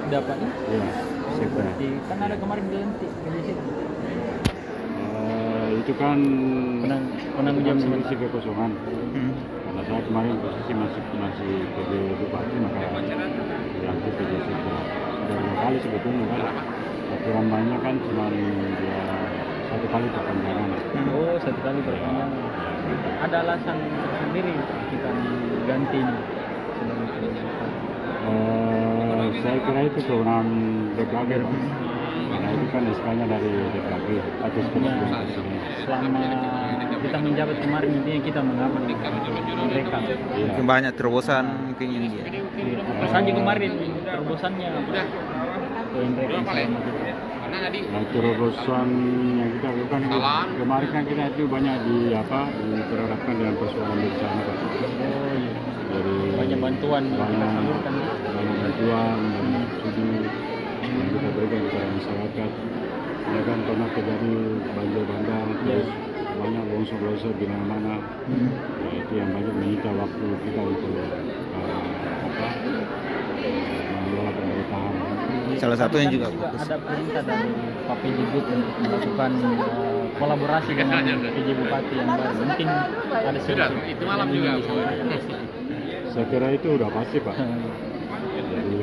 Sekda Pak. Iya, Sekda. Berarti kan ada kemarin ganti di situ. Itu kan Penanggung jawab sementara. mengisi kekosongan. Karena saya kemarin posisi masih PJ Bupati, maka diangkut PJ Sekda. Sudah 2 kali sebetulnya kan. Aturan mainnya kan cuma dia 1 kali perpanjangan. Oh, 1 kali perpanjangan. Ada alasan sendiri kita ganti ini. Saya kira itu kewenangan DKG, Pak. Karena itu kan SK-nya dari DKG atas keputusan Presiden. Selama kita menjabat kemarin intinya kita mengaman mereka. Iya. Banyak terobosan mungkin yang dia. Apa saja kemarin terobosannya apa? Mereka selama kita. Nah, terobosan yang kita lakukan kemarin kan kita itu banyak diterapkan dengan persoalan bencana, Pak. Oh iya. Jadi Banyak bantuan banyak salurkan. bantuan dan subsidi yang kita berikan kepada masyarakat. Ya kan pernah terjadi banjir bandang, terus banyak longsor-longsor di mana-mana. Ya, itu yang banyak menyita waktu kita untuk mengelola pemerintahan. Salah satunya Kan juga ada perintah dari Pak PJ Gub untuk melakukan kolaborasi dengan PJ Bupati yang baru. Mungkin ada solusi itu malam juga disampaikan di situ. Saya kira itu udah pasti, Pak. Jadi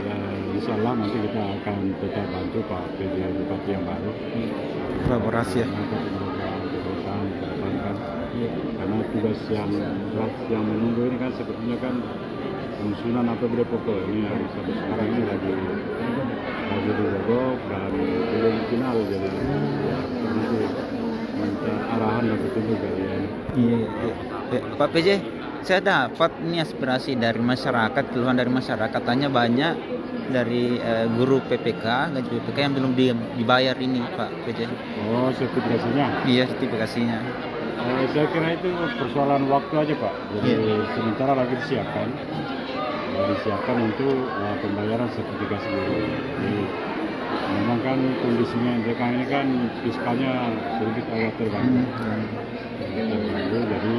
ya insya Allah nanti kita akan tetap bantu Pak PJ Bupati yang baru. kolaborasi ya. Kedepan kan. Karena tugas yang berat yang menunggu ini kan sebetulnya kan penyusunan APBD pokok ini sampai sekarang ini lagi digodok dan belum final, jadi ya nanti minta arahan dan petunjuk dari Iya. Pak PJ, saya dapat ini aspirasi dari masyarakat, keluhan dari masyarakat, tanya banyak dari guru PPK, gaji PPK yang belum dibayar ini, Pak PJ. Oh, sertifikasinya. Iya, sertifikasinya. Saya kira itu persoalan waktu aja, Pak. Jadi sementara lagi disiapkan untuk pembayaran sertifikasi guru. Jadi memang kan kondisinya mereka ini kan fiskalnya sedikit agak terganggu. Jadi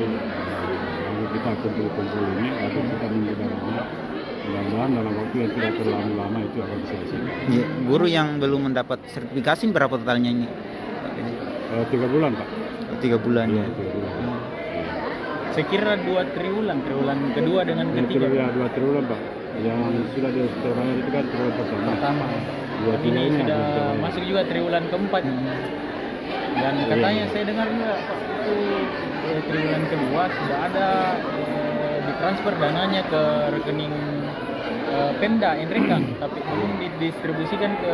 lalu kita kumpul ini atau kita minggu darahnya. Mudah-mudahan dalam waktu yang tidak terlalu lama itu akan diselesaikan. Iya. Guru yang belum mendapat sertifikasi berapa totalnya ini, Pak PJ? 3 bulan, Pak. 3 bulan ya. 3 bulan. Saya kira 2 triwulan kedua dengan ketiga. Ya, 2 triwulan, Pak. Yang sudah terbayar itu kan triwulan pertama. 2 Ini triwulan sudah yang terbayar. masuk juga triwulan keempat. Dan katanya saya dengar juga Pak itu triwulan kedua sudah ada ditransfer dananya ke rekening Pemda Enrekang, tapi belum didistribusikan ke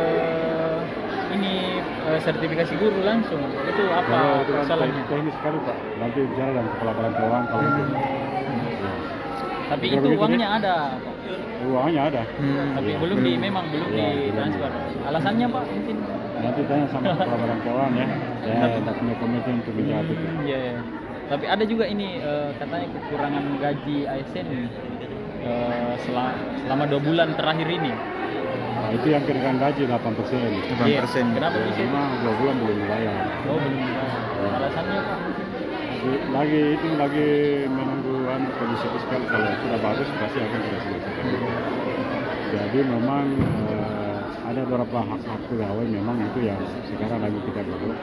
ini sertifikasi guru langsung. Itu apa Itu kan kesalahannya? teknis sekali, Pak. Nanti bicara dengan kepala badan keuangan kalau itu. Ya. Tapi Kalau itu begitu, uangnya ada, Pak. Uangnya ada. Tapi Iya. memang belum Iya, ditransfer. Alasannya Pak mungkin? Nanti tanya sama kepala badan keuangan ya. Saya tetap punya komite untuk menjawab itu. Iya. Tapi ada juga ini katanya kekurangan gaji ASN selama 2 bulan terakhir ini. Nah, itu yang kenaikan gaji 8%. 8%. Kenapa bisa? Cuma 2 bulan belum dibayar. Oh belum dibayar. Alasannya Pak? Lagi menunggu kondisi fiskal, kalau sudah bagus pasti akan kita selesaikan. Jadi memang ada beberapa hak pegawai memang itu yang sekarang lagi kita godok,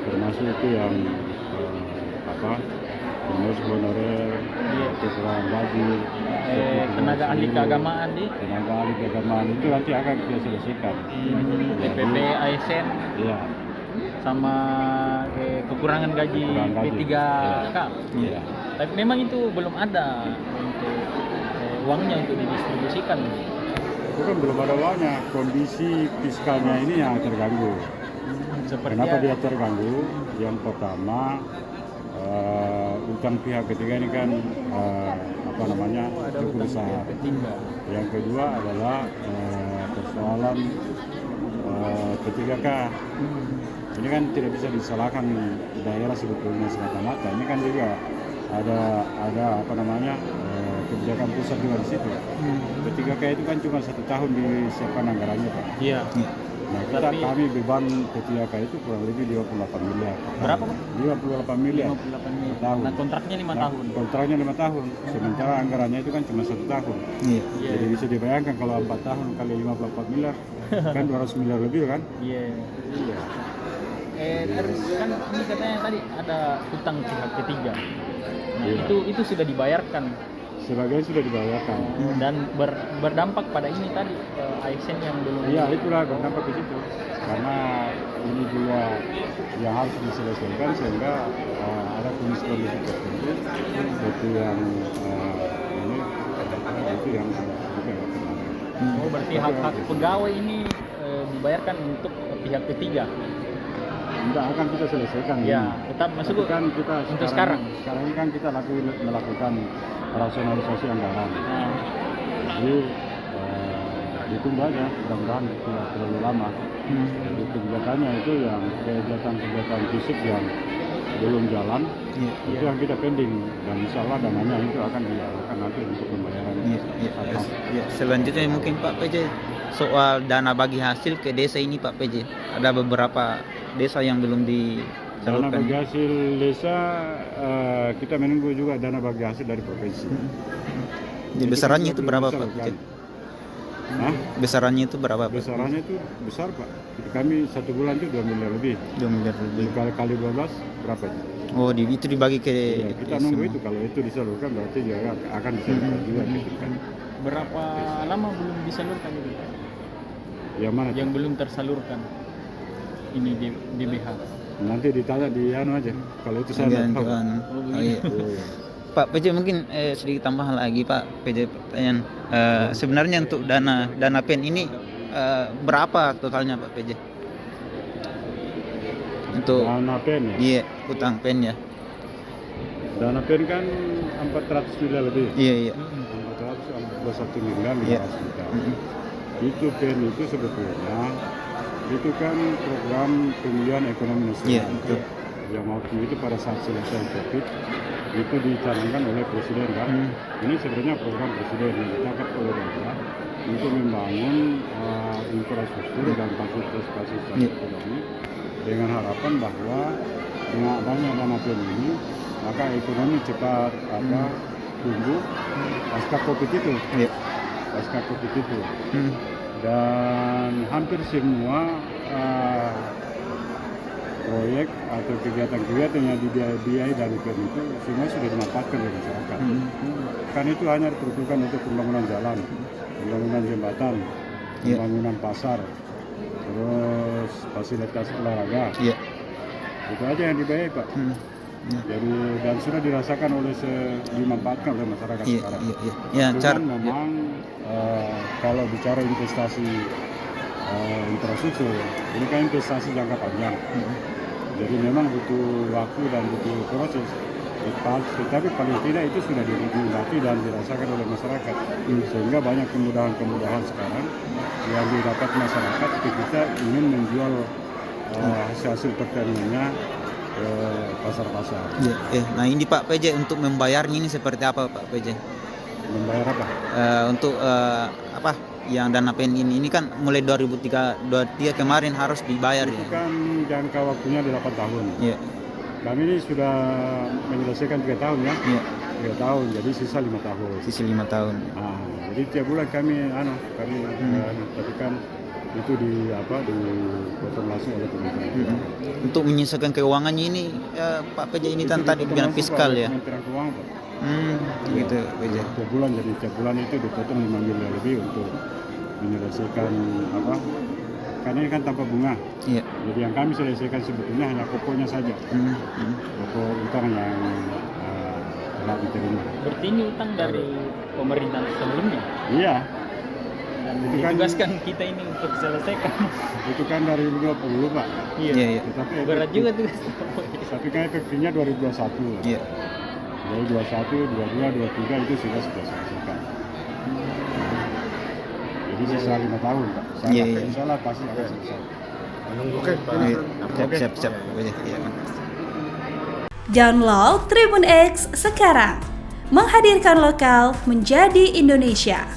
termasuk itu yang bonus honorer, kekurangan gaji, Tenaga ahli keagamaan tenaga ahli keagamaan itu nanti akan kita selesaikan. TPP ASN Iya. sama kekurangan gaji P3K. Iya. Tapi memang itu belum ada untuk uangnya untuk didistribusikan. Itu kan belum ada uangnya, kondisi fiskalnya ini yang terganggu. Kenapa dia terganggu? Yang pertama, utang pihak ketiga ini kan cukup besar. Yang kedua adalah persoalan P3K. Ini kan tidak bisa disalahkan daerah sebetulnya semata-mata. Ini kan juga ada kebijakan pusat juga di situ. P3K itu kan cuma 1 tahun disiapkan anggarannya, Pak. Iya. Nah, Tapi- kami beban P3K itu kurang lebih 28 miliar. Berapa, Pak? 28 miliar. 58 miliar. Tahun. Nah, kontraknya 5 Nah, tahun. kontraknya 5 tahun. Sementara anggarannya itu kan cuma 1 tahun. Iya. Iya. Jadi bisa dibayangkan kalau 4 tahun kali 54 miliar kan 200 miliar lebih kan? Iya. Iya. Terus kan ini katanya tadi ada utang pihak ketiga. Nah, Iya. itu sudah dibayarkan Sebagian sudah dibayarkan. dan berdampak pada ini tadi ASN yang belum. Iya, itulah berdampak di situ. Karena ini juga yang harus diselesaikan sehingga ada kondisi tertentu itu yang ini itu yang juga kemarin. Oh, berarti hak-hak pegawai ini dibayarkan untuk pihak ketiga. Tidak akan kita selesaikan. Ya, ini. tetap Tapi masuk kan kita untuk sekarang. Sekarang ini kan kita melakukan rasionalisasi anggaran. Nah, Jadi ditunggu aja, mudah-mudahan tidak terlalu lama. Jadi kegiatannya itu yang kegiatan fisik yang belum jalan, Iya. itu yang kita pending dan insya Allah dananya itu akan dialokkan nanti untuk pembayaran. Iya, iya. Ya, selanjutnya mungkin Pak PJ soal dana bagi hasil ke desa ini Pak PJ. Ada beberapa desa yang belum Dana disalurkan. bagi hasil desa kita menunggu juga dana bagi hasil dari provinsi. Jadi besarannya itu berapa Pak PJ? Hah? Besarannya itu berapa Pak? Besarannya itu besar Pak. Kami 1 bulan itu 2 miliar lebih. 2 miliar lebih. Kali 12 berapa itu? Oh, itu dibagi ke Iya, kita ke nunggu semua. itu kalau itu disalurkan berarti juga akan disalurkan juga gitu kan. berapa lama belum disalurkan itu? Yang mana? Yang belum tersalurkan ini DBH. Nanti ditanya di anu aja. Kalau itu saya Jangan, nggak tahu. jangan. Oh, Oh, iya. Oh, iya. Pak PJ mungkin sedikit tambahan lagi Pak PJ pertanyaan. Sebenarnya untuk dana PEN ini berapa totalnya Pak PJ? Untuk Dana PEN ya. iya utang PEN ya. Dana PEN kan 400 miliar lebih. Iya iya. 421 miliar Iya. 500 juta. Mm-mm. Itu PEN itu sebetulnya itu kan program pemulihan ekonomi Iya nasional. betul. Yang waktu itu pada saat selesai COVID itu dicanangkan oleh presiden kan. Ini sebenarnya program presiden yang ditangkap oleh daerah untuk membangun infrastruktur dan fasilitas Iya. ekonomi dengan harapan bahwa dengan adanya dana PEN ini maka ekonomi cepat tumbuh pasca COVID itu. Iya. Pasca COVID itu. Hmm. Dan hampir semua proyek atau kegiatan-kegiatan yang dibiayai dari PEN itu semua sudah dimanfaatkan oleh masyarakat. Kan itu hanya diperuntukkan untuk pembangunan jalan, pembangunan jembatan, Iya. pembangunan pasar, terus fasilitas olahraga. Iya. Itu aja yang dibiayai Pak. Hmm. Iya. Jadi dan sudah dirasakan dimanfaatkan oleh masyarakat Iya sekarang. iya iya. Ya, Cuman memang kalau bicara investasi infrastruktur, ini kan investasi jangka panjang. Jadi memang butuh waktu dan butuh proses. Tetapi paling tidak itu sudah dinikmati dan dirasakan oleh masyarakat. Sehingga banyak kemudahan-kemudahan sekarang yang didapat masyarakat ketika ingin menjual hasil pertaniannya ke pasar-pasar. Iya, iya. Nah ini Pak PJ untuk membayarnya ini seperti apa Pak PJ? Membayar apa? Untuk apa yang dana PEN ini kan mulai 2023 kemarin harus dibayar Itu ya. kan jangka waktunya 8 tahun. Iya. Kami ini sudah menyelesaikan 3 tahun ya. Iya. 3 tahun, jadi sisa 5 tahun. Sisi 5 tahun. Nah, jadi tiap bulan kami tapi kan itu dipotong langsung oleh pemerintah. Untuk menyelesaikan keuangannya ini Pak PJ ini kan tadi bilang fiskal ya. Kementerian Keuangan Pak. Gitu PJ. Tiap bulan, jadi tiap bulan itu dipotong 5 miliar lebih untuk menyelesaikan karena ini kan tanpa bunga. Iya. Jadi yang kami selesaikan sebetulnya hanya pokoknya saja. Pokok utang yang telah diterima. Berarti ini utang dari pemerintahan sebelumnya. Iya, Dan Itu kan- ditugaskan kita ini untuk selesaikan. itu kan dari 2020 Pak. Iya iya. Tetapi Berat juga tuh. Tapi kan efektifnya 2021. Iya. Dari 21, 22, 23 itu sudah selesaikan. Jadi sisa 5 tahun Pak. Iya, iya. Salah pasti akan selesai. Siap siap PJ. Iya. Download Tribun X sekarang. Menghadirkan lokal menjadi Indonesia.